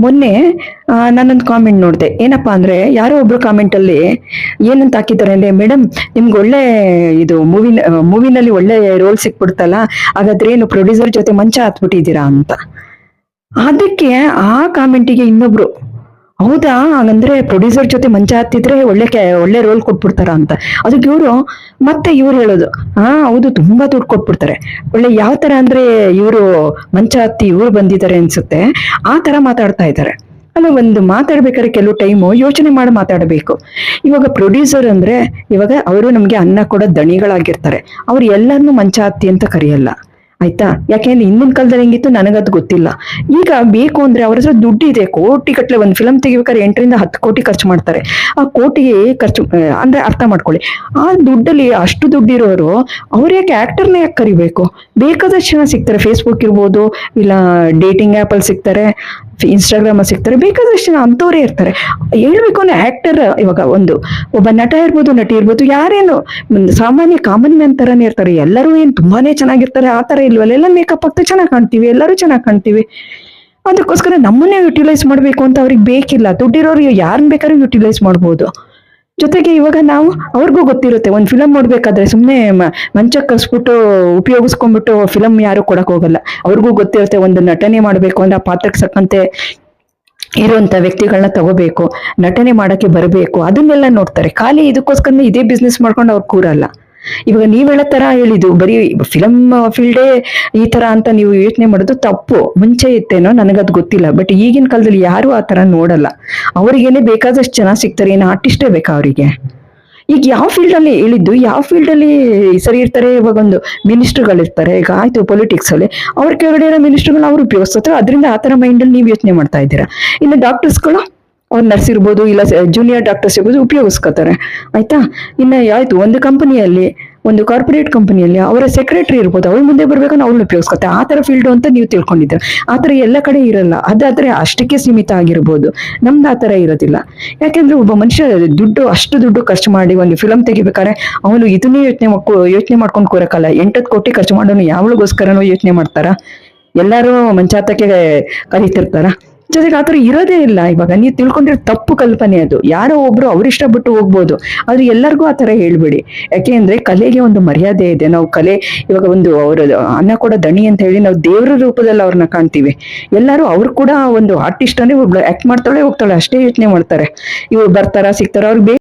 ಮೊನ್ನೆ ನಾನೊಂದು ಕಾಮೆಂಟ್ ನೋಡಿದೆ. ಏನಪ್ಪಾ ಅಂದ್ರೆ ಯಾರೋ ಒಬ್ರು ಕಾಮೆಂಟ್ ಅಲ್ಲಿ ಏನಂತ ಹಾಕಿದ್ದಾರೆ ಅಂದ್ರೆ, ಮೇಡಮ್ ನಿಮ್ಗೆ ಒಳ್ಳೆ ಇದು ಮೂವಿನಲ್ಲಿ ಒಳ್ಳೆ ರೋಲ್ ಸಿಕ್ಬಿಡ್ತಲ್ಲ, ಹಾಗಾದ್ರೆ ಏನು ಪ್ರೊಡ್ಯೂಸರ್ ಜೊತೆ ಮಂಚ ಹತ್ಬಿಟ್ಟಿದ್ದೀರಾ ಅಂತ. ಅದಕ್ಕೆ ಆ ಕಾಮೆಂಟಿಗೆ ಇನ್ನೊಬ್ರು, ಹೌದಾ ಹಾಗಂದ್ರೆ ಪ್ರೊಡ್ಯೂಸರ್ ಜೊತೆ ಮಂಚ ಹತ್ತಿದ್ರೆ ಒಳ್ಳೆ ರೋಲ್ ಕೊಟ್ಬಿಡ್ತಾರ ಅಂತ. ಅದಕ್ಕೆ ಮತ್ತೆ ಇವ್ರು ಹೇಳೋದು, ಹೌದು ತುಂಬಾ ದುಡ್ಡು ಕೊಟ್ಬಿಡ್ತಾರೆ. ಒಳ್ಳೆ ಯಾವ ತರ ಅಂದ್ರೆ ಇವರು ಮಂಚ ಹತ್ತಿ ಇವ್ರು ಬಂದಿದ್ದಾರೆ ಅನ್ಸುತ್ತೆ, ಆ ತರ ಮಾತಾಡ್ತಾ ಇದ್ದಾರೆ. ಅಲ್ಲ, ಒಂದು ಮಾತಾಡ್ಬೇಕಾದ್ರೆ ಕೆಲವು ಟೈಮು ಯೋಚನೆ ಮಾಡಿ ಮಾತಾಡಬೇಕು. ಇವಾಗ ಪ್ರೊಡ್ಯೂಸರ್ ಅಂದ್ರೆ ಇವಾಗ ಅವರು ನಮ್ಗೆ ಅನ್ನ ಕೊಡೋ ದಣಿಗಳಾಗಿರ್ತಾರೆ. ಅವ್ರು ಎಲ್ಲರನ್ನೂ ಮಂಚ ಹತ್ತಿ ಅಂತ ಕರೆಯಲ್ಲ, ಆಯ್ತಾ? ಯಾಕೆಂದ್ರೆ ಹಿಂದಿನ ಕಾಲದಲ್ಲಿ ಹೆಂಗಿತ್ತು ನನಗದು ಗೊತ್ತಿಲ್ಲ. ಈಗ ಬೇಕು ಅಂದ್ರೆ ಅವ್ರ ಹತ್ರ ದುಡ್ಡಿದೆ, ಕೋಟಿ ಗಟ್ಟಲೆ. ಒಂದು ಫಿಲಮ್ ತೆಗಿಬೇಕಾದ್ರೆ 8 ರಿಂದ 10 ಕೋಟಿ ಖರ್ಚು ಮಾಡ್ತಾರೆ. ಆ ಕೋಟಿಗೆ ಖರ್ಚು ಅಂದ್ರೆ ಅರ್ಥ ಮಾಡ್ಕೊಳ್ಳಿ, ಆ ದುಡ್ಡಲ್ಲಿ ಅಷ್ಟು ದುಡ್ಡಿರೋರು ಅವ್ರ ಯಾಕೆ ಆಕ್ಟರ್ನ ಯಾಕೆ ಕರಿಬೇಕು? ಬೇಕಾದಷ್ಟು ಜನ ಸಿಗ್ತಾರೆ, ಫೇಸ್ಬುಕ್ ಇರ್ಬೋದು, ಇಲ್ಲ ಡೇಟಿಂಗ್ ಆ್ಯಪ್ ಅಲ್ಲಿ ಸಿಗ್ತಾರೆ, ಇನ್ಸ್ಟಾಗ್ರಾಮ್ ಅಲ್ಲಿ ಸಿಗ್ತಾರೆ, ಬೇಕಾದಷ್ಟು ಜನ ಅಂತವರೇ ಇರ್ತಾರೆ. ಹೇಳ್ಬೇಕು ಅಂದ್ರೆ ಆಕ್ಟರ್ ಇವಾಗ ಒಬ್ಬ ನಟ ಇರ್ಬೋದು, ನಟಿ ಇರ್ಬೋದು, ಯಾರೇನು ಸಾಮಾನ್ಯ ಕಾಮನ್ ಮ್ಯಾನ್ ತರಾನೇ ಇರ್ತಾರೆ. ಎಲ್ಲರೂ ಏನ್ ತುಂಬಾನೇ ಚೆನ್ನಾಗಿರ್ತಾರೆ ಆ ತರ ಇಲ್ವಲ್ಲ, ಎಲ್ಲ ಮೇಕಪ್ ಆಗ್ತಾ ಚೆನ್ನಾಗಿ ಕಾಣ್ತೀವಿ, ಎಲ್ಲರೂ ಚೆನ್ನಾಗಿ ಕಾಣ್ತೀವಿ. ಅದಕ್ಕೋಸ್ಕರ ನಮ್ಮನ್ನೇ ಯುಟಿಲೈಸ್ ಮಾಡ್ಬೇಕು ಅಂತ ಅವ್ರಿಗೆ ಬೇಕಿಲ್ಲ. ದುಡ್ಡಿರೋರು ಯಾರನ್ನ ಬೇಕಾದ್ರೂ ಯುಟಿಲೈಸ್ ಮಾಡ್ಬೋದು. ಜೊತೆಗೆ ಇವಾಗ ನಾವು ಅವ್ರಿಗೂ ಗೊತ್ತಿರುತ್ತೆ, ಒಂದು ಫಿಲಮ್ ನೋಡ್ಬೇಕಾದ್ರೆ ಸುಮ್ಮನೆ ಮಂಚಕ್ಕೆ ಕರ್ಸ್ಬಿಟ್ಟು ಉಪಯೋಗಿಸ್ಕೊಂಡ್ಬಿಟ್ಟು ಫಿಲಮ್ ಯಾರು ಕೊಡಕ್ ಹೋಗಲ್ಲ. ಅವ್ರಿಗೂ ಗೊತ್ತಿರುತ್ತೆ, ಒಂದು ನಟನೆ ಮಾಡ್ಬೇಕು ಅಂದ್ರೆ ಆ ಪಾತ್ರಕ್ಕೆ ಸಕ್ಕಂತೆ ಇರುವಂತ ವ್ಯಕ್ತಿಗಳನ್ನ ತಗೋಬೇಕು, ನಟನೆ ಮಾಡಕ್ಕೆ ಬರಬೇಕು, ಅದನ್ನೆಲ್ಲ ನೋಡ್ತಾರೆ. ಖಾಲಿ ಇದಕ್ಕೋಸ್ಕರ ಇದೇ ಬಿಸ್ನೆಸ್ ಮಾಡ್ಕೊಂಡು ಅವ್ರು ಕೂರಲ್ಲ. ಇವಾಗ ನೀವ್ ಹೇಳೋ ತರ ಹೇಳಿದ್ದು ಬರೀ ಫಿಲಮ್ ಫೀಲ್ಡೇ ಈ ತರ ಅಂತ ನೀವು ಯೋಚನೆ ಮಾಡೋದು ತಪ್ಪು. ಮುಂಚೆ ಇತ್ತೇನೋ ನನಗದು ಗೊತ್ತಿಲ್ಲ, ಬಟ್ ಈಗಿನ ಕಾಲದಲ್ಲಿ ಯಾರು ಆ ತರ ನೋಡಲ್ಲ. ಅವ್ರಿಗೇನೆ ಬೇಕಾದಷ್ಟು ಜನ ಸಿಗ್ತಾರೆ, ಏನು ಆರ್ಟಿಸ್ಟೇ ಬೇಕಾ ಅವರಿಗೆ? ಈಗ ಯಾವ ಫೀಲ್ಡ್ ಅಲ್ಲಿ ಹೇಳಿದ್ದು, ಯಾವ ಫೀಲ್ಡ್ ಅಲ್ಲಿ ಸರಿ ಇರ್ತಾರೆ? ಇವಾಗ ಒಂದು ಮಿನಿಸ್ಟರ್ಗಳಿರ್ತಾರೆ, ಈಗ ಆಯ್ತು ಪೊಲಿಟಿಕ್ಸ್ ಅಲ್ಲಿ ಅವ್ರ ಕೆಳಗಡೆ ಇರೋ ಮಿನಿಸ್ಟರ್ಗಳು ಅವ್ರು ಉಪಯೋಗಿಸ್ತಾರೆ. ಅದರಿಂದ ಆ ತರ ಮೈಂಡ್ ಅಲ್ಲಿ ನೀವು ಯೋಚನೆ ಮಾಡ್ತಾ ಇದ್ದೀರಾ. ಇನ್ನು ಡಾಕ್ಟರ್ಸ್ಗಳು, ಅವ್ರು ನರ್ಸ್ ಇರ್ಬೋದು, ಇಲ್ಲ ಜೂನಿಯರ್ ಡಾಕ್ಟರ್ಸ್ ಇರ್ಬೋದು, ಉಪಯೋಗಿಸ್ಕೋತಾರೆ, ಆಯ್ತಾ? ಇನ್ನು ಆಯ್ತು ಒಂದು ಕಂಪನಿಯಲ್ಲಿ, ಒಂದು ಕಾರ್ಪೊರೇಟ್ ಕಂಪನಿಯಲ್ಲಿ ಅವರ ಸೆಕ್ರೆಟರಿ ಇರ್ಬೋದು, ಅವ್ರ ಮುಂದೆ ಬರ್ಬೇಕಂದ್ರೆ ಅವ್ರನ್ನ ಉಪಯೋಗಿಸ್ಕೊತಾರೆ. ಆ ತರ ಫೀಲ್ಡ್ ಅಂತ ನೀವು ತಿಳ್ಕೊಂಡಿದ್ದೀರ. ಆ ತರ ಎಲ್ಲ ಕಡೆ ಇರಲ್ಲ, ಅದಾದ್ರೆ ಅಷ್ಟಕ್ಕೆ ಸೀಮಿತ ಆಗಿರ್ಬೋದು. ನಮ್ದು ಆ ತರ ಇರೋದಿಲ್ಲ. ಯಾಕೆಂದ್ರೆ ಒಬ್ಬ ಮನುಷ್ಯ ಅಷ್ಟು ದುಡ್ಡು ಖರ್ಚು ಮಾಡಿ ಒಂದು ಫಿಲಮ್ ತೆಗಿಬೇಕಾದ್ರೆ ಅವನು ಇದನ್ನೇ ಯೋಚನೆ ಮಾಡ್ಕೊಂಡು ಕೂರಕ್ಕಲ್ಲ. 8 ಕೋಟಿ ಖರ್ಚು ಮಾಡೋನು ಯಾವಳಿಗೋಸ್ಕರನೋ ಯೋಚನೆ ಮಾಡ್ತಾರ? ಎಲ್ಲರೂ ಮಂಚಾತಕ್ಕೆ ಕರೀತಿರ್ತಾರ? ಜೊತೆಗೆ ಆತರ ಇರೋದೇ ಇಲ್ಲ. ಇವಾಗ ನೀವು ತಿಳ್ಕೊಂಡಿರೋ ತಪ್ಪು ಕಲ್ಪನೆ ಅದು. ಯಾರೋ ಒಬ್ರು ಅವ್ರಿಷ್ಟ ಬಿಟ್ಟು ಹೋಗ್ಬೋದು, ಆದ್ರೆ ಎಲ್ಲರಿಗೂ ಆತರ ಹೇಳ್ಬೇಡಿ. ಯಾಕೆ ಅಂದ್ರೆ ಕಲೆಗೆ ಒಂದು ಮರ್ಯಾದೆ ಇದೆ. ನಾವು ಕಲೆ ಇವಾಗ ಅವ್ರ ಅನ್ನ ಕೂಡ ದಣಿ ಅಂತ ಹೇಳಿ ನಾವು ದೇವರ ರೂಪದಲ್ಲಿ ಅವ್ರನ್ನ ಕಾಣ್ತೀವಿ. ಎಲ್ಲರೂ ಅವ್ರು ಕೂಡ ಒಂದು ಆರ್ಟಿಸ್ಟ್ ಅಂದ್ರೆ ಆಕ್ಟ್ ಮಾಡ್ತಾಳೆ ಹೋಗ್ತಾಳೆ ಅಷ್ಟೇ ಯೋಚನೆ ಮಾಡ್ತಾರೆ. ಇವ್ರು ಬರ್ತಾರ ಸಿಗ್ತಾರ, ಅವ್ರಿಗೆ